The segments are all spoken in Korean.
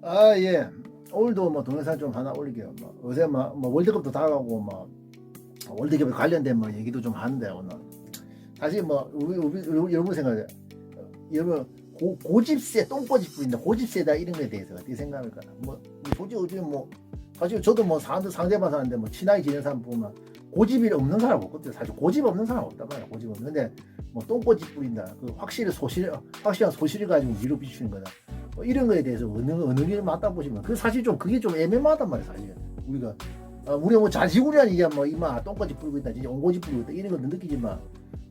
아, 예. 오늘도 뭐 동영상 좀 하나 올릴게요. 뭐 요새 뭐 월드컵도 다가오고 뭐 월드컵에 관련된 뭐 얘기도 좀 하는데 오늘 사실 뭐 우리 여러분 생각해. 여러분 고집세 똥꼬집 부린다 고집세다 이런 거에 대해서 어떻게 생각합니까? 뭐 솔직히 요즘 뭐 사실 저도 뭐 사람들 상대방 사는데 뭐 친하게 지내는 사람 보면 고집이 없는 사람 없거든요. 사실 고집 없는 사람 없단 말이야. 고집 없는. 근데 뭐 똥꼬집 부린다. 그 확실한 소실을 가지고 위로 비추는 거다. 뭐 이런 거에 대해서 어느 게 맞다 보시면 그 사실 좀 그게 좀 애매하단 말이야. 사실 우리가 우리가 뭐 자지구리한 이게 뭐 이마 똥꼬집 부리고 있다, 진짜 온고집 부리고 있다 이런 거 느끼지만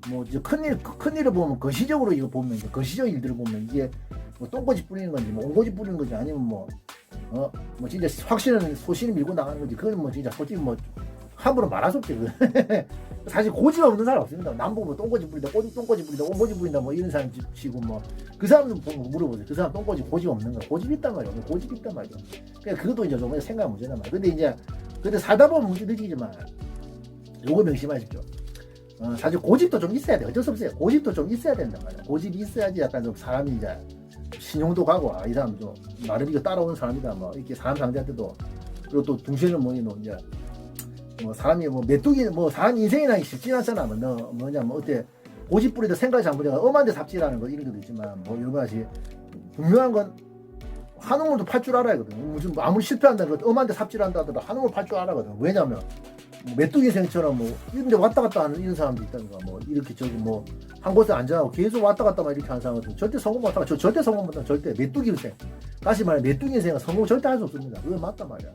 뭐 이제 큰일을 보면 거시적으로 이거 보면 이제 거시적 일들을 보면 이게 뭐 똥꼬집 뿌리는 건지 뭐 온고집 뿌리는 건지 아니면 뭐 진짜 확실한 소신을 밀고 나가는 건지 그건 뭐 진짜 솔직히 뭐 함부로 말할 수 없지. 사실 고집 없는 사람 없습니다. 남 보면 똥꼬집 부린다, 똥꼬집 부린다, 온고집 부린다 뭐 이런 사람 치고 뭐 그 사람들 보면 물어보세요. 그 사람 똥꼬집 고집 없는 거야. 고집 있단 말이야. 고집 있단 말이야. 그러니까 그것도 이제 좀 생각 문제단 말이야. 근데 살다 보면 문제 느끼지만 요거 명심하십시오. 사실 고집도 좀 있어야 돼. 어쩔 수 없어요. 고집도 좀 있어야 된단 말이야. 고집이 있어야지 약간 좀 사람이 이제 신용도 가고 이 사람 좀 나름 이거 따라오는 사람이다. 뭐 이렇게 사람 상대한테도 그리고 또 둥실을 뭐이노 이제 뭐 사람이 뭐 메뚜기 뭐 사람 인생이라는 게 쉽지 않잖아. 뭐 어때 고집 부리다 생각이 잘못해가 엄한데 삽질하는 거 이런 것도 있지만 뭐 여러 가지 분명한 건 한우물도 팔 줄 알아야 거든. 무슨 아무리 실패한다는 것 엄한데 삽질한다 하더라도 한우물 팔 줄 알아거든. 왜냐면 뭐 메뚜기 생처럼 뭐 이런데 왔다 갔다 하는 이런 사람도 있다든가 뭐 이렇게 저기 뭐 한 곳에 앉아가고 계속 왔다 갔다만 이렇게 하는 사람은 절대 성공 못하고 절대 성공 못하고 절대 메뚜기 인생 다시 말해 메뚜기 인생은 성공 절대 할 수 없습니다. 그건 맞단 말이야.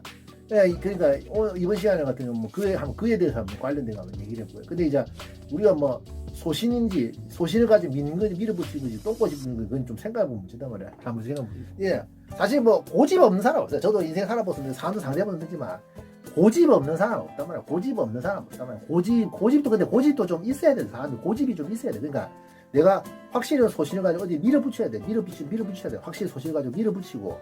그러니까 이번 시간에 같은 경우 뭐 그에 대해서 한번 관련된 거 한번 얘기를 해보고요. 근데 이제 우리가 뭐 소신을 가지고 믿는 거지 밀어붙이는 거지 똥꼬집 부는 거 그건 좀 생각해보면 문제단 말이야. 한번 생각해보세요. 예, 사실 뭐 고집 없는 사람 없어요. 저도 인생 살아봤는데 사람도 상대해보면 되지만 고집 없는 사람 없단 말이야. 고집 없는 사람 없단 말이야. 고집도 근데 고집도 좀 있어야 돼. 사람들 고집이 좀 있어야 돼. 그러니까 내가 확실히 소신을 가지고 어디 밀어붙여야 돼. 밀어붙여야 돼. 확실히 소신을 가지고 밀어붙이고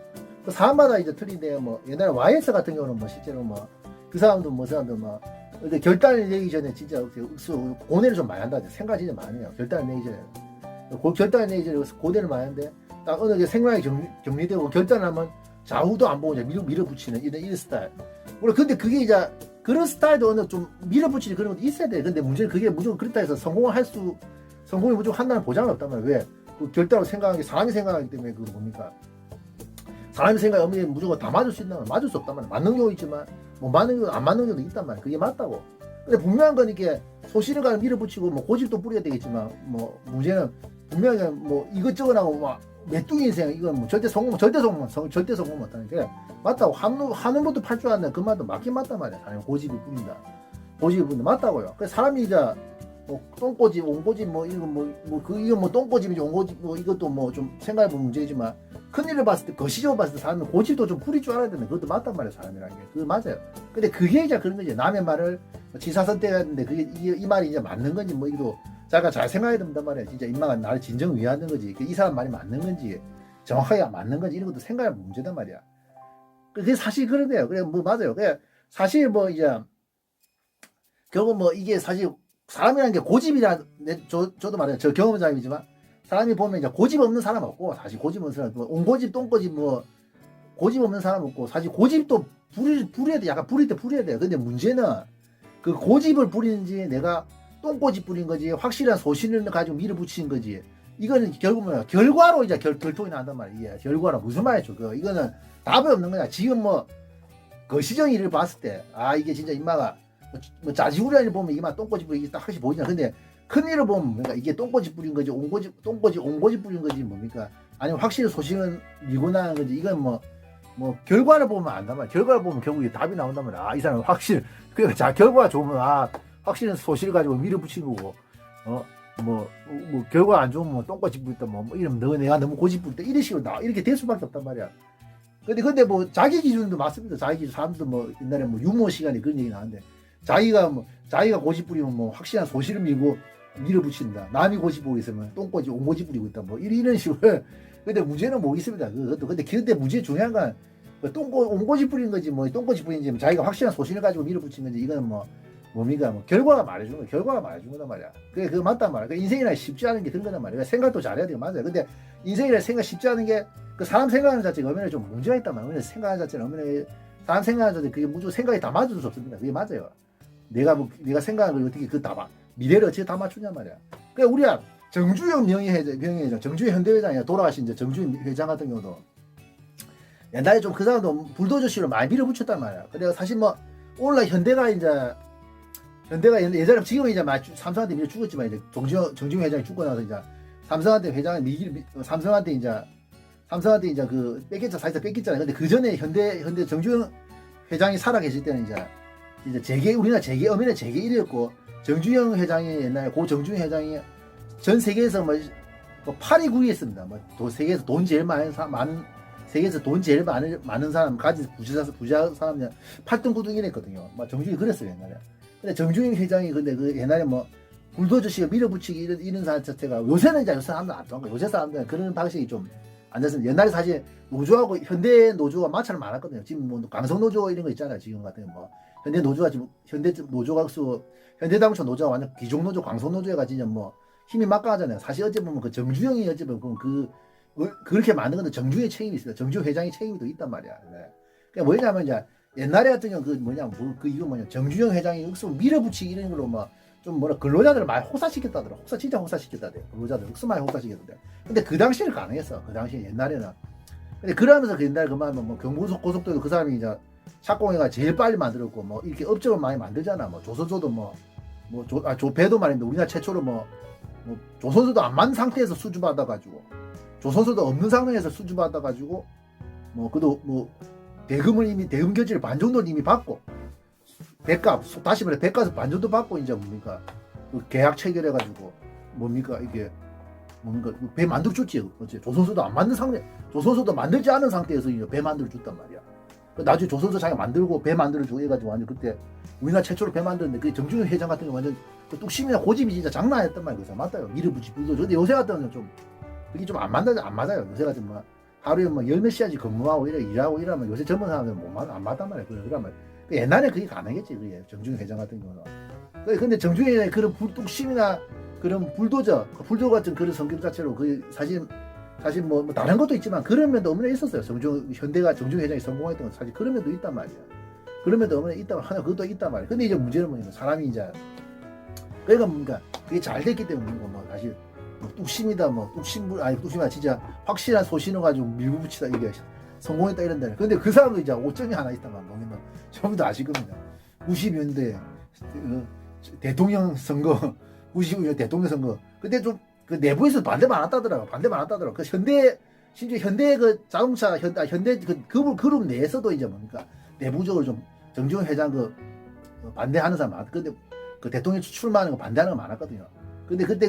그 사람마다 이제 틀린데 뭐 옛날에 YS 같은 경우는 뭐 실제로 뭐 그 사람도 뭐 사람도 막 근데 결단을 내기 전에 진짜 고뇌를 좀 많이 한다. 생각이 진짜 많이 해요. 결단을 내기 전에 결단을 내기 전에 고뇌를 많이 하는데 딱 어느 게 생각이 정리되고 결단을 하면 좌우도 안 보고 이제 밀어붙이는 이런 스타일. 물론 근데 그게 이제 그런 스타일도 어느 좀 밀어붙이는 그런 것도 있어야 돼. 근데 문제는 그게 무조건 그렇다 해서 성공이 무조건 한다는 보장은 없단 말이야. 왜? 그 결단을 생각하는 게 사람이 생각하기 때문에 그거 뭡니까? 사람이 생각이 없는 무조건 다 맞을 수 있나? 맞을 수 없단 말이야. 맞는 경우 있지만 뭐 맞는 경우 안 맞는 경우도 있단 말이야. 그게 맞다고. 근데 분명한 건 이게 소신을 가지고 밀어붙이고 뭐 고집도 뿌려야 되겠지만 뭐 문제는 분명히 뭐 이것저것 하고 막 메뚜기 인생 이건 뭐 절대 성공 못하는 게 맞다고. 한우부터 팔 줄 아는 그 말도 맞긴 맞단 말이야. 사람이 고집이 뿌린다. 고집이 뿌린다 맞다고요. 그래서 사람이 이제 뭐 똥꼬집, 온꼬집 뭐 이건 이건 뭐 똥꼬집인지 온꼬집 뭐 이것도 뭐 좀 생각해보면 문제지만 큰일을 봤을 때 거시적으로 봤을 때 사람은 고집도 좀 부릴 줄 알아야 되는데 그것도 맞단 말이야. 사람이라는 게 그거 맞아요. 근데 그게 이제 그런 거지. 남의 말을 지사선택했는데 그게 이 말이 이제 맞는 건지 뭐 이것도 자기가 잘 생각해야 된단 말이야. 진짜 인마가 나를 진정 위하는 거지 이 사람 말이 맞는 건지 정확하게 맞는 건지 이런 것도 생각해보면 문제단 말이야. 그게 사실 그런데요. 그래 뭐 맞아요. 그래 사실 뭐 이제 결국 뭐 이게 사실 사람이라는 게 고집이라 저도 말해요. 저 경험자이지만 사람이 보면 이제 고집 없는 사람 없고 사실 고집 없는 사람 뭐 온고집 똥고집 뭐 고집 없는 사람 없고 사실 고집도 부려야 돼. 약간 부릴 때 부려야 돼요. 근데 문제는 그 고집을 부리는지 내가 똥꼬집 부린 거지 확실한 소신을 가지고 밀어붙이는 거지 이거는 결국은 결과로 이제 결통이 난단 말이야. 결과로 무슨 말이죠? 이거는 답이 없는 거야. 지금 뭐 거시적 일을 봤을 때 이게 진짜 인마가 뭐 자지구리한 일 보면 이만 똥꼬집 부리기 딱 확실히 보이잖아. 근데 큰 일을 보면 뭡니까? 이게 똥꼬집 부린 거지 온고집 부린 거지 뭡니까? 아니면 확실히 소신을 밀고 나는 거지. 이건 뭐 결과를 보면 안단 말이야. 결과를 보면 결국에 답이 나온단 말이야. 이 사람은 확실 자 결과가 좋으면 확실한 소신을 가지고 밀어붙이는 거고 뭐 결과 안 좋으면 뭐 똥꼬집 부렸다 뭐 이러면 내가 너무 고집 부렸다 이런 식으로 이렇게 될 수밖에 없단 말이야. 근데 뭐 자기 기준도 맞습니다. 자기 기준 사람도 뭐 옛날에 뭐 유머 시간에 그런 얘기 나왔는데 자기가 고집 부리면 뭐 확실한 소신을 밀어붙인다. 남이 고집 부리고 있으면 똥꼬집 온고집 부리고 있다. 뭐 이런 식으로. 근데 문제는 뭐 있습니다. 그것도 근데 문제 중요한 건 온고집 부리는 거지 뭐 똥꼬집 부리는지 자기가 확실한 소신을 가지고 밀어붙이는 건지 이건 뭡니까? 결과가 말해주는 거야. 결과가 말해주는 거단 말이야. 그게 맞단 말이야. 인생이라 쉽지 않은 게 그런 거단 말이야. 생각도 잘해야 돼요. 맞아요. 근데 인생이라 생각 쉽지 않은 게 그 사람 생각하는 자체가 엄연히 좀 문제가 있단 말이에요. 생각하는 자체는 엄연히 사람 생각하는 자체 그게 무조건 생각이 다 맞을 수 없습니다. 그게 맞아요. 내가 생각하는 걸 어떻게 미래를 어떻게 다 맞추냐 말이야. 그러니까 우리가 정주영 명예회장, 정주영 현대회장이 돌아가신 이제 정주영 회장 같은 경우도 옛날에 좀 그 사람도 불도저씨로 많이 밀어붙였단 말이야. 그래서 사실 뭐 오늘날 현대가 예전에 지금은 이제 삼성한테 밀어 죽었지만 이제 정주영 회장이 죽고 나서 이제 삼성한테 그 뺏겼죠. 사실상 뺏겼잖아요. 근데 그 전에 현대 정주영 회장이 살아계실 때는 이제 우리나라 엄연의 재계 1위였고 정주영 회장이 옛날에 고 정주영 회장이 전 세계에서 뭐 8위 9위 했습니다. 뭐 세계에서 돈 제일 많은 세계에서 돈 제일 많은 사람 가진 부자 사람 8등 9등 이랬거든요. 막 정주영이 그랬어요 옛날에. 근데 정주영 회장이 근데 그 옛날에 뭐 불도저씨가 밀어붙이기 이런 사람 자체가 요새 사람들 안 좋아한 거예요. 요새 사람들은 그런 방식이 좀 안 됐습니다. 옛날에 사실 노조하고 현대 노조가 마찰을 많았거든요. 지금 뭐 강성 노조 이런 거 있잖아요. 지금 같은 뭐 현대 노조가 지금 현대자동차 노조가 완전 기종 노조, 광성 노조가 진짜 뭐 힘이 막강하잖아요. 사실 어찌 보면 그 정주영이 어찌 보면 그렇게 만든 건데 정주영의 책임이 있어요. 정주영 회장의 책임이 또 있단 말이야. 네. 그러니까 뭐냐면 이제 옛날에 같은 경우 정주영 회장이 억수 밀어붙이기 이런 걸로 좀 근로자들을 많이 호사시켰다더라. 진짜 호사시켰다대. 근로자들 억수 많이 호사시켰다대. 근데 그 당시에는 가능했어. 그 당시에 옛날에는. 근데 그러면서 그 옛날에 뭐 경부고속도로 그 사람이 이제 착공해가 제일 빨리 만들었고 뭐 이렇게 업적을 많이 만들잖아. 뭐 조선소도 조배도 말인데 우리나라 최초로 조선소도 안 만든 상태에서 수주 받아가지고 조선소도 없는 상황에서 수주 받아가지고 대금을 이미 대금 결제를 반 정도는 이미 받고 배값 다시 말해 배값을 반 정도 받고 이제 그 계약 체결해가지고 배 만들어 줬지. 그렇지. 조선소도 안 만든 상태, 조선소도 만들지 않은 상태에서 이제 배 만들어 줬단 말이야. 나중에 조선소 자기가 만들고 배 만들어 주고 해가지고 완전 그때 우리나라 최초로 배 만들었는데 그 정주영 회장 같은 거 완전 뚝심이나 고집이 진짜 장난 아니었단 말이야. 그래서 맞다요. 밀어붙이 불도. 근데 요새 같은 경우는 좀 그게 좀 안 맞아요. 요새 같은 하루에 열 몇 시간씩 근무하고 일하고 이러면 요새 젊은 사람들은 안 맞단 말이야. 그러면 옛날에 그게 가능했지. 그게 정주영 회장 같은 경우는. 근데 정주영 회장의 그런 뚝심이나 그런 불도저 같은 그런 성격 자체로 사실 뭐 다른 것도 있지만 그런 면도 없는 게 있었어요. 현대가 정주영 회장이 성공했던 건 사실 그런 면도 있단 말이야. 그런 면도 없는 게 있단 말이야. 그것도 있단 말이야. 근데 이제 문제는 뭐냐면 사람이 이제 그러니까 그게 잘 됐기 때문에 사실 뚝심이다 뚝심이다 진짜 확실한 소신을 가지고 밀고 붙이다 이게 성공했다 이런다. 근데 그 사람도 이제 오점이 하나 있단 말이야. 전부 다 아실 겁니다. 90년대 대통령 선거 95년 대통령 선거 그때 좀 그 내부에서 반대 많았다더라고. 심지어 현대 그 자동차 현대 그룹 내에서도 이제 내부적으로 좀 정주영 회장 반대하는 사람 많았. 근데 그 대통령 출마하는 거 반대하는 거 많았거든요. 근데 그때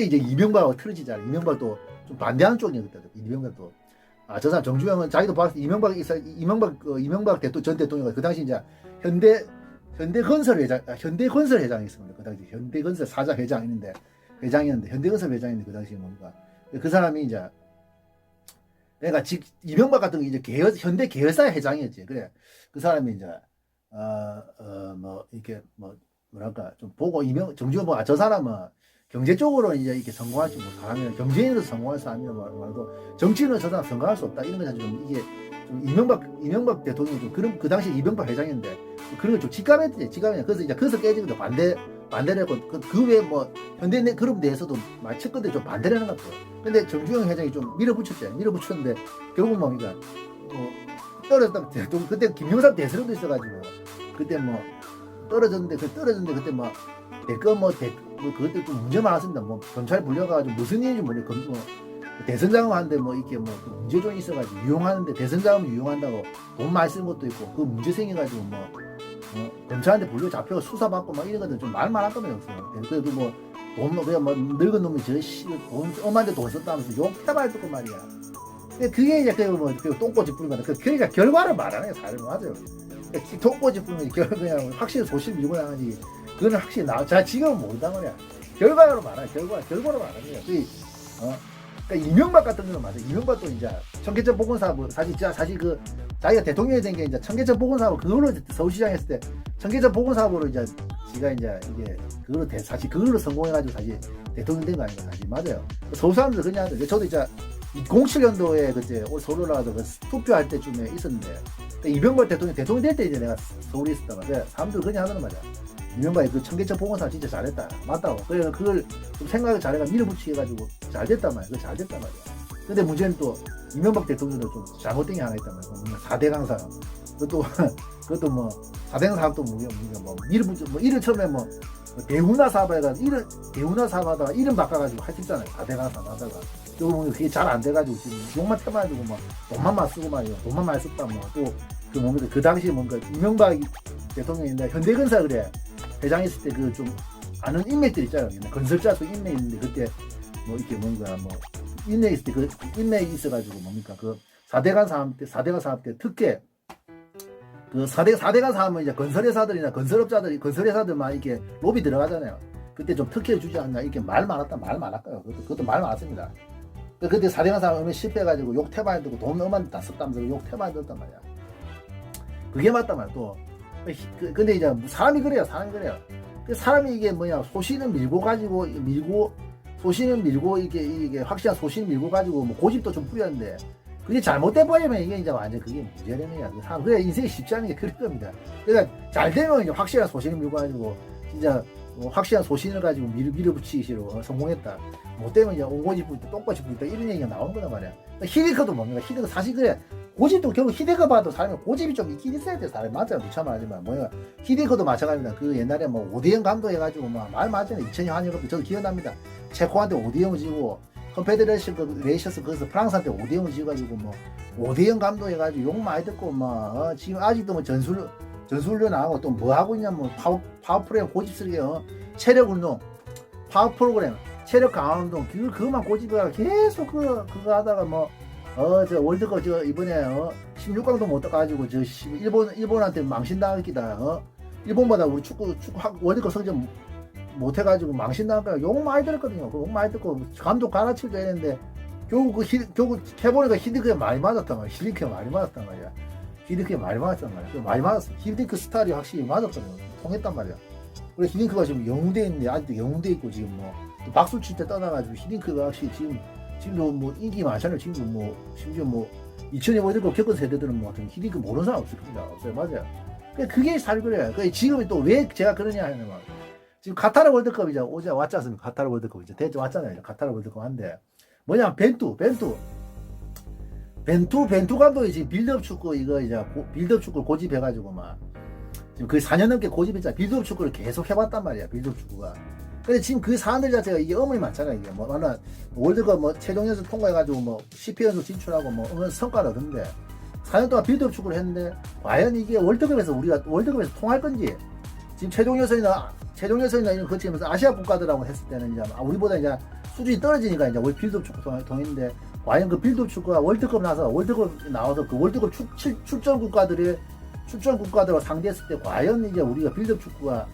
이제 이명박하고 틀어지잖아요. 이명박도 좀 반대하는 쪽이에요. 그때 이명박도 저 사람 정주영은 자기도 봤을 때 이명박 전 대통령이 그 당시 이제 현대건설 회장이 있습니다. 그 당시 현대건설 사자 회장이었는데 현대건설 회장인데 그 당시에 그 사람이 이제 그러니까 이명박 같은 게 이제 현대 계열사의 회장이었지. 그래 그 사람이 이제 이렇게 뭐랄까 좀 보고 정주영 저 사람은 경제적으로 이제 이렇게 성공할 수 있는 사람이야. 경제인으로 성공할 사람이야 말고 정치인으로 저 사람 성공할 수 없다 이런 거 사실 좀 이게 좀 이명박 대통령이 좀 그런 그 당시 이명박 회장인데 그런 걸 좀 직감했지. 그래서 이제 거기서 깨진 것도 반대를 했고 그 외에 현대 그룹 내에서도 많이 쳤건데 좀 반대를 하는 것 같아요. 근데 정주영 회장이 좀 밀어붙였는데 결국 떨어졌다. 그때 김영삼 대선도 있어가지고 그때 떨어졌는데 그때 그때 좀 문제 많았습니다. 검찰 불려가지고 무슨 일인지 모르겠고 대선 자금하는데 이렇게 문제 좀 있어가지고 유용하는데 대선 자금 유용한다고 돈 많이 쓰는 것도 있고 그 문제 생겨가지고 검찰한테 불려 잡혀가 수사받고 이런 것들 좀 말 많았거든요. 그래도 돈 그냥 늙은 놈이 돈 엄한데 돈 썼다면서 욕해봐 했고 말이야. 그게 이제 똥꼬집 뿌리면 그러니까 결과를 말하는 게 사람이 맞아요. 똥꼬집 뿌리면 그냥 확실히 소신 밀고 나가지. 그거는 확실히 지금은 모른단 말이야. 결과로 말하는 거야. 그러니까 이명박 같은 경우는 맞아. 이명박도 이제 청계천 보건사업 사실 자기가 대통령이 된 게 이제 청계천 보건사업 그걸로 서울시장 했을 때 청계천 보건사업으로 이제 지가 이제 이게 그걸로 성공해가지고 사실 대통령 된 거 아닌가 사실 맞아요. 서울 사람들 그냥 저도 이제 07년도에 그때 서울 올라가서 그 투표할 때쯤에 있었는데 이명박 대통령 될 때 이제 내가 서울에 있었단 말이야. 사람들 그냥 하는 말이야. 이명박이 그 청계천 보건사 진짜 잘했다. 맞다고. 그래서 그걸 좀 생각을 잘해가 밀어붙이게 해가지고 잘 됐단 말이야. 그거 잘 됐단 말이야. 근데 문제는 또 이명박 대통령도 좀 잘못된 게 하나 있단 말이야. 4대강 사업. 그것도 뭐 4대강 사업도 뭐 밀어붙여 뭐 이를 처음에 뭐 대우나 사업 해가지고 대우나 사업하다가 이름 바꿔가지고 하셨잖아요. 4대강 사업 하다가. 요거 뭐 그게 잘 안 돼가지고 지금 욕만 쳐가지고 뭐 돈만 많이 쓰고 말이야. 돈만 많이 썼다 뭐 또 그 뭡니까 그 당시에 뭔가 이명박 대통령인데 현대건설 그래 회장 있을 때 그 좀 아는 인맥들 있잖아요. 건설자 그 인맥 있는데 그때 뭐 이렇게 뭔가 뭐 인맥 있을 때 그 인맥이 있어가지고 뭡니까 그 4대강 사업 때 특혜 그 4대강 사업은 이제 건설회사들이나 건설회사들만 이렇게 로비 들어가잖아요. 그때 좀 특혜를 주지 않나 이렇게 말 많았어요. 그것도 말 많았습니다. 그때 4대강 사업 얼마 실패해가지고 욕 태반에 들고 돈 얼마 다 썼다면서 욕 태반에 들었단 말이야. 그게 맞단 말이야. 또 근데 이제 사람이 그래요. 사람이 이게 뭐냐 소신을 밀고 이게 확실한 소신을 밀고 가지고 뭐 고집도 좀 부렸는데 그게 잘못돼 버리면 이게 이제 완전 그게 문제라는 거야. 사람 그래 인생이 쉽지 않은 게 그럴 겁니다. 그러니까 잘 되면 이제 확실한 소신을 밀고 가지고 진짜 확실한 소신을 가지고 밀어붙이기로 성공했다. 못 되면 이제 온고집 부리다 똥꼬집 부리다 이런 얘기가 나오는 거란 말이야. 히데크도 뭡니까? 히데크 사실 그래. 고집도 결국 히데크 봐도 사람이 고집이 좀 있긴 있어야 돼. 사람이 맞아요. 무차 말하지만 뭐야. 히데크도 마찬가지입니다. 그 옛날에 뭐 오디영 감독 해가지고 막 말 맞잖아요. 2000년 한일컵 저도 기억납니다. 체코한테 오디영을 지고 컨페데레이션 레이셔스 거기서 프랑스한테 오디영을 지어가지고 뭐 오디영 감독 해가지고 욕 많이 듣고 막 지금 아직도 뭐 전술훈련 나가고 또 뭐 하고 있냐 뭐 파워 프로그램 고집스럽게 체력 운동 파워 프로그램 체력 강화 운동 그것만 고집을 계속 그거 하다가 뭐 저 월드컵 저 이번에 16강도 못 떠가지고 저 일본한테 망신당했기다. 일본보다 우리 축구 월드컵 성적 못 해가지고 망신당할까 욕 많이 들었거든요. 욕 많이 듣고 감독 갈아치기도 했는데 결국 해보니까 히딩크에 많이 맞았단 말이야. 히딩크에 많이 맞았단 말이야. 히딩크 스타일이 확실히 맞았거든요. 통했단 말이야. 그래서 히딩크가 지금 영웅대에 있는데 아직도 영웅대에 있고 지금 뭐 박수 칠 때 떠나가지고 히딩크가 확실히 지금도 뭐 인기 많잖아요. 지금 뭐 심지어 뭐 2000년 월드컵 겪은 세대들은 뭐 같은 히딩크 모르는 사람 없을 겁니다. 없어요. 맞아요. 그게 잘 그래요. 지금 또 왜 제가 그러냐 하면 지금 카타르 월드컵 이제 왔지 않습니까? 카타르 월드컵 이제 대체 왔잖아요. 카타르 월드컵 한데 뭐냐 벤투 감독이 지금 빌드업 축구 이거 이제 빌드업 축구를 고집해가지고 막 지금 거의 4년 넘게 고집했잖아. 빌드업 축구를 계속 해봤단 말이야. 빌드업 축구가. 근데 지금 그 사람들 자체가 이게 어머니 많잖아. 이게 뭐 하나 월드컵 뭐 최종 예선 통과해가지고 뭐 10회연속 진출하고 뭐 성과를 얻는데 4년 동안 빌드업 축구를 했는데 과연 이게 월드컵에서 통할 건지 지금 최종 예선이나 이런 거 거치면서 아시아 국가들하고 했을 때는 이제 우리보다 이제 수준이 떨어지니까 이제 빌드업 축구 통했는데 과연 그 빌드업 축구가 월드컵 나와서 그 월드컵 출전 국가들을 상대했을 때 과연 이제 우리가 빌드업 축구가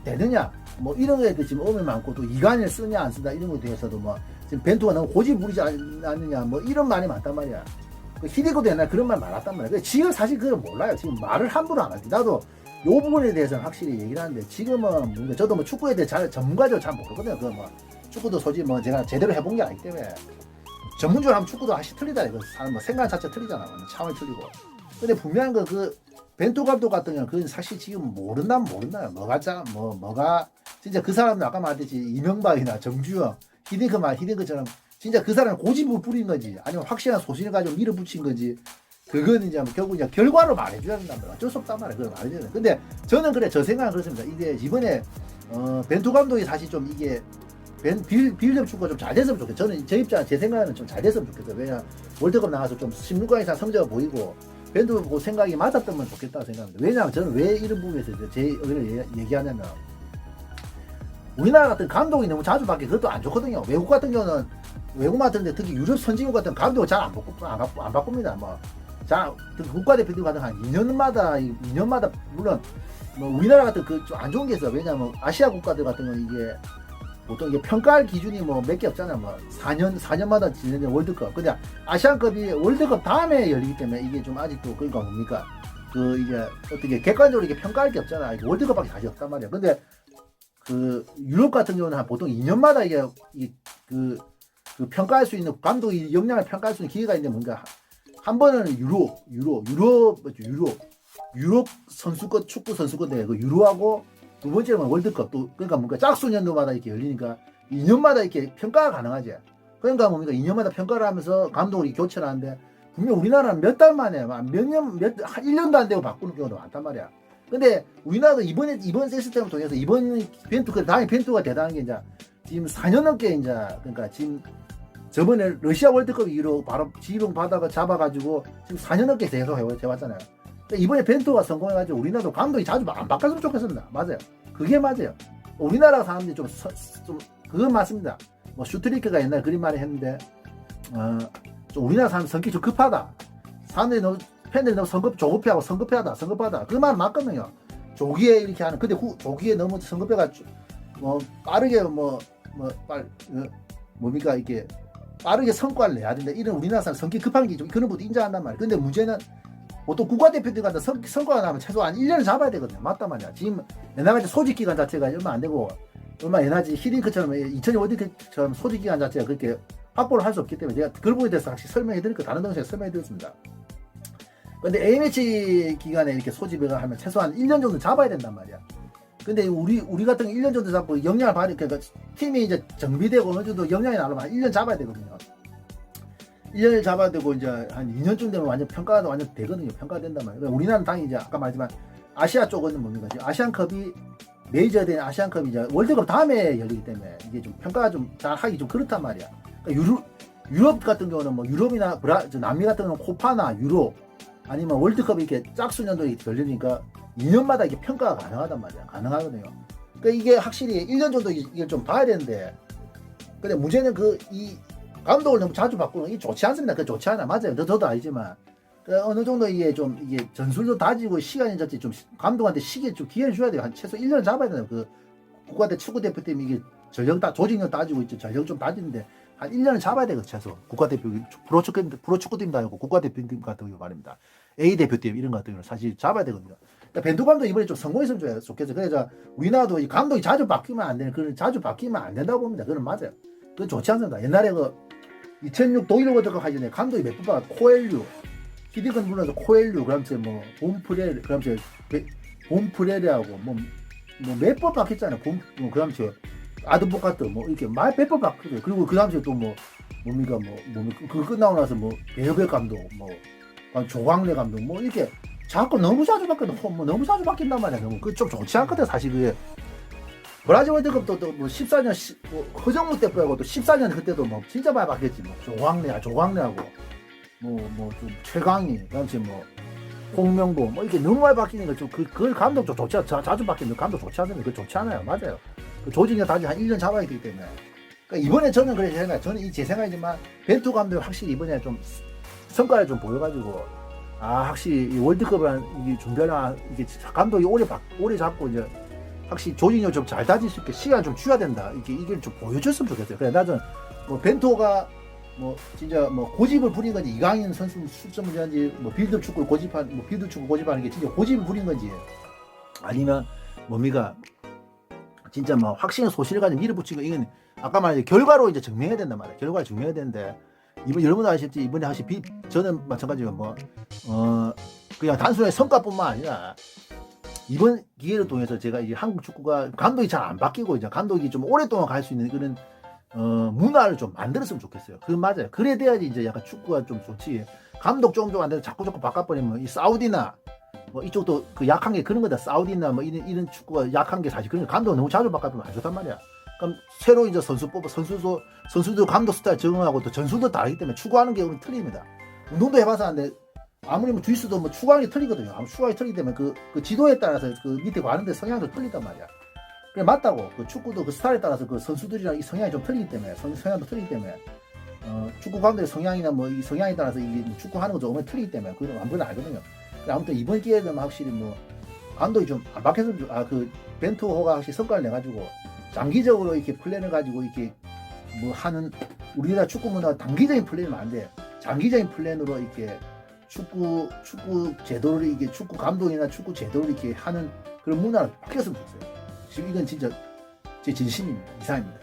되느냐 뭐 이런 거에 지금 어음이 많고 또 이관을 쓰냐 안 쓰냐 이런 거에 대해서도 뭐 지금 벤투가 너무 고집 부리지 않느냐 뭐 이런 말이 많단 말이야. 그 히데크도 옛날 그런 말 많았단 말이야. 지금 사실 그걸 몰라요. 지금 말을 함부로 안 하지. 나도 요 부분에 대해서는 확실히 얘기를 하는데 지금은 뭔가 저도 뭐 축구에 대해 전문가적으로 잘 모르거든요. 그 뭐 축구도 솔직히 뭐 제가 제대로 해본 게 아니기 때문에 전문적으로 하면 축구도 사실 틀리다. 이거 사람 뭐 생각 자체 틀리잖아. 차원이 틀리고. 근데 분명한 거 그 벤투 감독 같은 경우는 그건 사실 지금 모른다요. 뭐가 진짜 그 사람은 아까 말했듯이 이명박이나 정주영, 히딩크처럼 진짜 그 사람은 고집을 부린 거지. 아니면 확실한 소신을 가지고 밀어붙인 거지. 그건 이제 결국 이제 결과로 말해줘야 된단 말이야. 어쩔 수 없단 말이야. 그걸 말해줘야 돼. 근데 저는 저 생각은 그렇습니다. 이게 이번에 벤투 감독이 사실 좀 이게 빌드업 축구가 좀 잘 됐으면 좋겠어요. 저는 제 생각에는 좀 잘 됐으면 좋겠어요. 왜냐 월드컵 나가서 좀 16강 이상 성적을 보이고 벤투 그 생각이 맞았다면 좋겠다고 생각합니다. 왜냐하면 저는 왜 이런 부분에서 제 의견을 얘기하냐면 우리나라 같은 감독이 너무 자주 바뀌어 그것도 안 좋거든요. 외국 같은 경우는 외국 같은데 특히 유럽 선진국 같은 감독을 잘 안 바꿉니다. 뭐 자, 국가대표팀 같은 한 2년마다 물론 뭐 우리나라 같은 그 좀 안 좋은 게 있어. 왜냐면 아시아 국가들 같은 건 이게 보통 이게 평가할 기준이 뭐 몇 개 없잖아. 뭐 4년마다 진행되는 월드컵. 근데 아시안컵이 월드컵 다음에 열리기 때문에 이게 좀 아직도 그러니까 뭡니까? 그 이게 어떻게 객관적으로 이게 평가할 게 없잖아. 월드컵밖에 사실 없단 말이야. 근데 그 유럽 같은 경우는 한 보통 2년마다 이게 그 그 평가할 수 있는 감독이 역량을 평가할 수 있는 기회가 있는데 뭔가 한 번은 유럽 선수권 축구 선수권대 그 유로하고 두 번째는 월드컵 또 그러니까 뭔가 짝수년도마다 이렇게 열리니까 2년마다 이렇게 평가가 가능하지. 그러니까 뭡니까 2년마다 평가를 하면서 감독이 교체를 하는데 분명 우리나라는 몇 달 만에 한 1년도 안 되고 바꾸는 경우도 많단 말이야. 근데 우리나라도 이번 시스템을 통해서 이번 벤투 그 다음에 벤투가 대단한 게 이제 지금 4년 넘게 이제 그러니까 지금 저번에 러시아 월드컵 이후로 바로 지휘봉 받아가 잡아가지고 지금 4년 넘게 계속 해왔잖아요. 이번에 벤투가 성공해가지고 우리나라도 감독이 자주 안 바꿨으면 좋겠습니다. 맞아요. 그게 맞아요. 우리나라 사람들이 좀 그건 맞습니다. 뭐 슈트리크가 옛날 그런 말을 했는데 좀 우리나라 사람 성격이 좀 급하다. 사람들이 너무 팬들이 너무 조급해하고 성급하다. 그 말 맞거든요. 조기에 이렇게 하는. 근데 조기에 너무 성급해가지고 뭐 빠르게 뭡니까 이렇게 빠르게 성과를 내야 된다. 이런 우리나라 사람 성격 급한 게 좀 그런 것도 인정한단 말이에요. 근데 문제는 보통 국가대표들 같은 성과가 나면 최소한 1년을 잡아야 되거든요. 맞단 말이야. 지금 옛날같이 소집기간 자체가 얼마 안 되고 얼마 옛날지 히딩크처럼 2002 월드컵처럼 소집기간 자체가 그렇게 확보를 할 수 없기 때문에 제가 그 부분에 대해서 확실히 설명해 드릴 거 다른 동시에 설명해 드렸습니다. 근데 A매치 기간에 이렇게 소집을 하면 최소한 1년 정도 잡아야 된단 말이야. 근데 우리 같은 1년 정도 잡고 역량을 그러니까 팀이 이제 정비되고 어느 정도 역량이 나오면 한 1년 잡아야 되거든요. 1년을 잡아야 되고 이제 한 2년쯤 되면 완전 평가가 완전 되거든요. 평가가 된단 말이에요. 그러니까 우리나라는 당연히 이제 아까 말했지만 아시아 쪽은 뭡니까? 아시안컵이 메이저된 아시안컵이 이제 월드컵 다음에 열리기 때문에 이게 좀 평가가 좀 잘 하기 좀 그렇단 말이야. 그러니까 유럽 같은 경우는 뭐 유럽이나 남미 같은 경우는 코파나 유로 아니면 월드컵이 이렇게 짝수년도 이렇게 열리니까 2년마다 이게 평가가 가능하단 말이야. 가능하거든요. 그러니까 이게 확실히 1년 정도 이걸 좀 봐야 되는데 근데 문제는 이 감독을 너무 자주 바꾸는 게 좋지 않습니다. 그 좋지 않아. 맞아요. 저도 알지만 어느 정도 이게 전술도 다지고 시간이 자체 좀 감독한테 시기에 좀 기회를 줘야 돼요. 한 최소 1년 잡아야 돼요. 그 국가대 축구 대표팀이 이게 조직력 따지고 있죠. 전력 좀 따지는데 한 1년을 잡아야 되거든요. 최소 국가대표 프로축구팀도 아니고 국가대표팀 같은 경우 말입니다. A 대표팀 이런 것 같은 경우는 사실 잡아야 되거든요. 그러니까 벤투 감독 이번에 좀 성공했으면 좋겠어요. 그래서 우리나라도 이 감독이 자주 바뀌면 안 되는 그런 자주 바뀌면 안 된다고 봅니다. 그건 맞아요. 그건 좋지 않습니다. 옛날에 2006 독일 월드컵 하기 전에 감독이 몇 번 봐. 코엘류, 히딩크는 불러서 코엘류, 그다음에 뭐 봄프레리하고 뭐 몇 번 바뀌었잖아요. 그다음에 아드보카트 뭐 이렇게 말 몇 번 바뀌었어요. 그리고 그다음에 또 뭡니까 그거 끝나고 나서 배우배 감독 조광래 감독 이렇게 자꾸 너무 자주 바뀌었다. 너무 자주 바뀐단 말이야. 너무 그 좀 좋지 않거든 사실 그게. 브라질 월드컵도 또 14년 허정무 때 빼고 또 14년 그때도 진짜 많이 바뀌었지. 조광래하고 좀 최강희 그다음에 홍명보 이렇게 너무 많이 바뀌니까 좀 그 감독 좀 좋지 자주 바뀌는 감독 좋지 않으면 그 좋지 않아요. 맞아요. 그 조직력 다시 한 1년 잡아야 되기 때문에. 그러니까 이번에 저는 그래 저는 제 생각이지만 벤투 감독이 확실히 이번에 좀 성과를 좀 보여가지고 확실히 이 월드컵을 이게 준비하려 이게 감독이 오래 잡고 이제 확실히 조직력 좀 잘 다질 수 있게 시간 좀 줘야 된다. 이게 좀 보여줬으면 좋겠어요. 그래 나는 벤투가 진짜 고집을 부린 건지 이강인 선수 수점 문제인지 빌드 축구 고집하는 게 진짜 고집을 부린 건지 아니면 뭡니까 진짜 확신의 소신을 가지고 밀어붙이고 이건 아까 말한 결과로 이제 증명해야 된단 말이에요. 결과를 증명해야 되는데 여러분도 아시겠지 이번에 저는 마찬가지로 그냥 단순히 성과뿐만 아니라 이번 기회를 통해서 제가 이제 한국 축구가 감독이 잘 안 바뀌고 이제 감독이 좀 오랫동안 갈 수 있는 그런 문화를 좀 만들었으면 좋겠어요. 그건 맞아요. 그래 돼야지 이제 약간 축구가 좀 좋지. 감독 좀 안 돼도 자꾸 바꿔버리면 이 사우디나 이쪽도 그 약한 게 그런 거다. 사우디나 이런 축구가 약한 게 사실 그런 거 감독 너무 자주 바꿔보면 안 좋단 말이야. 그럼 새로 이제 선수 뽑아 선수도 감독 스타일 적응하고 또 전술도 다르기 때문에 추구하는 게 틀립니다. 운동도 해봐서 하는데 아무리 주짓수도 추구하는 게 틀리거든요. 추구하기 틀리기 때문에 그 지도에 따라서 그 밑에 가는데 성향도 틀리단 말이야. 그래 맞다고. 그 축구도 그 스타일에 따라서 그 선수들이랑 이 성향이 좀 틀리기 때문에 성향도 틀리기 때문에 축구 감독의 성향이나 이 성향에 따라서 이 축구하는 것도 오면 틀리기 때문에 그건 아무래도 알거든요. 아무튼 이번 기회에는 확실히 감독이 좀 안 바뀌어서 그 벤투호가 확실히 성과를 내가지고 장기적으로 이렇게 플랜을 가지고 이렇게 하는 우리나라 축구 문화가 단기적인 플랜은 안 돼. 장기적인 플랜으로 이렇게 축구 제도를 이게 축구 감독이나 축구 제도를 이렇게 하는 그런 문화를 바뀌었으면 좋겠어요. 지금 이건 진짜 제 진심입니다. 이상입니다.